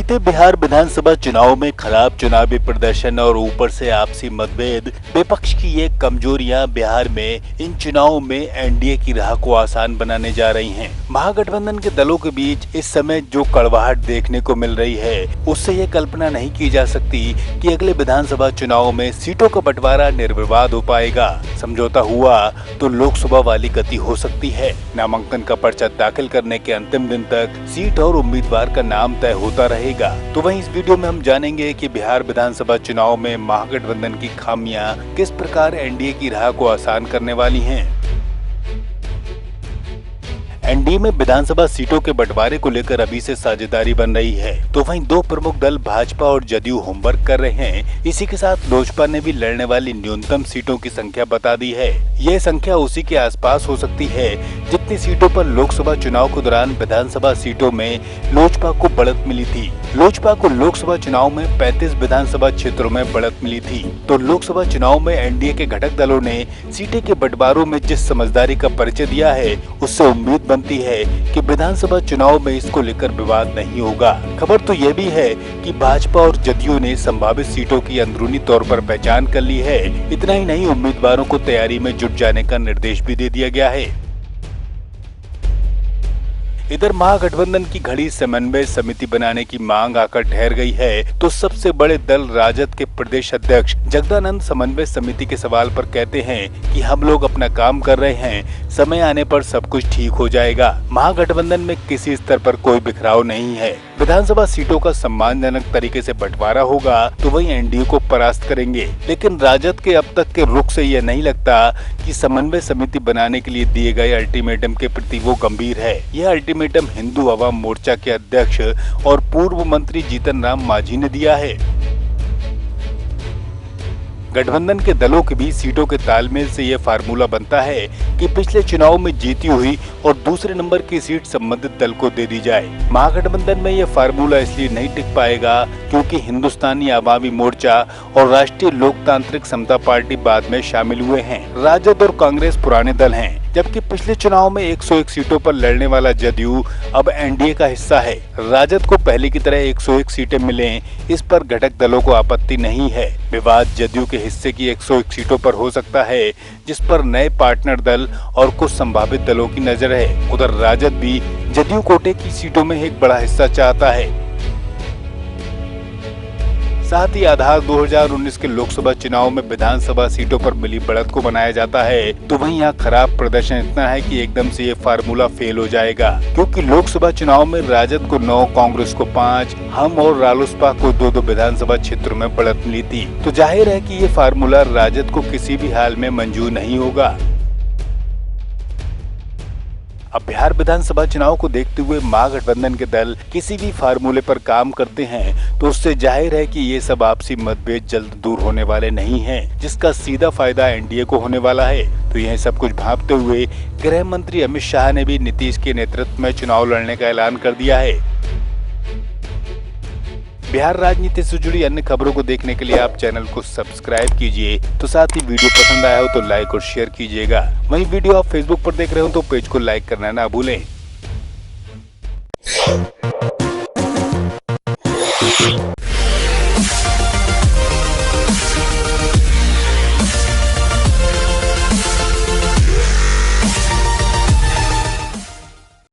बीते बिहार विधानसभा चुनाव में खराब चुनावी प्रदर्शन और ऊपर से आपसी मतभेद, विपक्ष की ये कमजोरियां बिहार में इन चुनावों में एनडीए की राह को आसान बनाने जा रही हैं। महागठबंधन के दलों के बीच इस समय जो कड़वाहट देखने को मिल रही है, उससे ये कल्पना नहीं की जा सकती कि अगले विधानसभा चुनाव में सीटों का बंटवारा निर्विवाद हो पाएगा। समझौता हुआ तो लोकसभा वाली गति हो सकती है। नामांकन का पर्चा दाखिल करने के अंतिम दिन तक सीट और उम्मीदवार का नाम तय होता रहेगा। तो वहीं इस वीडियो में हम जानेंगे कि बिहार विधानसभा चुनाव में महागठबंधन की खामियां किस प्रकार एनडीए की राह को आसान करने वाली हैं। एनडीए में विधानसभा सीटों के बंटवारे को लेकर अभी से साझेदारी बन रही है, तो वहीं दो प्रमुख दल भाजपा और जदयू होमवर्क कर रहे हैं। इसी के साथ लोजपा ने भी लड़ने वाली न्यूनतम सीटों की संख्या बता दी है। यह संख्या उसी के आसपास हो सकती है जितनी सीटों पर लोकसभा चुनाव के दौरान विधानसभा सीटों में लोजपा को बढ़त मिली थी। लोजपा को लोकसभा चुनाव में 35 विधानसभा क्षेत्रों में बढ़त मिली थी, तो लोकसभा चुनाव में एनडीए के घटक दलों ने सीटें के बंटवारों में जिस समझदारी का परिचय दिया है, उससे उम्मीद बनती है कि विधानसभा चुनाव में इसको लेकर विवाद नहीं होगा। खबर तो यह भी है कि भाजपा और जदयू ने संभावित सीटों की अंदरूनी तौर पर पहचान कर ली है। इतना ही नहीं, उम्मीदवारों को तैयारी में जुट जाने का निर्देश भी दे दिया गया है। इधर महागठबंधन की घड़ी समन्वय समिति बनाने की मांग आकर ठहर गई है, तो सबसे बड़े दल राजद के प्रदेश अध्यक्ष जगदानंद समन्वय समिति के सवाल पर कहते हैं कि हम लोग अपना काम कर रहे हैं, समय आने पर सब कुछ ठीक हो जाएगा। महागठबंधन में किसी स्तर पर कोई बिखराव नहीं है। विधानसभा सीटों का सम्मानजनक तरीके से बंटवारा होगा तो वही एनडीए को परास्त करेंगे। लेकिन राजद के अब तक के रुख से यह नहीं लगता कि समन्वय समिति बनाने के लिए दिए गए अल्टीमेटम के प्रति वो गंभीर है। यह अल्टीमेटम हिंदू अवाम मोर्चा के अध्यक्ष और पूर्व मंत्री जीतन राम मांझी ने दिया है। गठबंधन के दलों के बीच सीटों के तालमेल से यह फार्मूला बनता है कि पिछले चुनाव में जीती हुई और दूसरे नंबर की सीट संबंधित दल को दे दी जाए। महागठबंधन में यह फार्मूला इसलिए नहीं टिक पाएगा क्योंकि हिंदुस्तानी अवामी मोर्चा और राष्ट्रीय लोकतांत्रिक समता पार्टी बाद में शामिल हुए हैं। राजद और कांग्रेस पुराने दल हैं, जबकि पिछले चुनाव में 101 सीटों पर लड़ने वाला जदयू अब एनडीए का हिस्सा है। राजद को पहले की तरह 101 सीटें मिलें, इस पर घटक दलों को आपत्ति नहीं है। विवाद जदयू के हिस्से की 101 सीटों पर हो सकता है, जिस पर नए पार्टनर दल और कुछ संभावित दलों की नजर है। उधर राजद भी जदयू कोटे की सीटों में एक बड़ा हिस्सा चाहता है। साथ ही आधार 2019 के लोकसभा चुनाव में विधानसभा सीटों पर मिली बढ़त को बनाया जाता है, तो वहीं यहाँ खराब प्रदर्शन इतना है कि एकदम से ये फार्मूला फेल हो जाएगा, क्योंकि लोकसभा चुनाव में राजद को 9, कांग्रेस को 5, हम और रालोसपा को 2 विधानसभा क्षेत्रों में बढ़त मिली थी। तो जाहिर है कि ये फार्मूला राजद को किसी भी हाल में मंजूर नहीं होगा। अब बिहार विधानसभा चुनाव को देखते हुए महागठबंधन के दल किसी भी फार्मूले पर काम करते हैं, तो उससे जाहिर है कि ये सब आपसी मतभेद जल्द दूर होने वाले नहीं हैं, जिसका सीधा फायदा एनडीए को होने वाला है। तो यह सब कुछ भांपते हुए गृह मंत्री अमित शाह ने भी नीतीश के नेतृत्व में चुनाव लड़ने का ऐलान कर दिया है। बिहार राजनीति से जुड़ी अन्य खबरों को देखने के लिए आप चैनल को सब्सक्राइब कीजिए, तो साथ ही वीडियो पसंद आया हो तो लाइक और शेयर कीजिएगा। वहीं वीडियो आप फेसबुक पर देख रहे हो तो पेज को लाइक करना ना भूलें।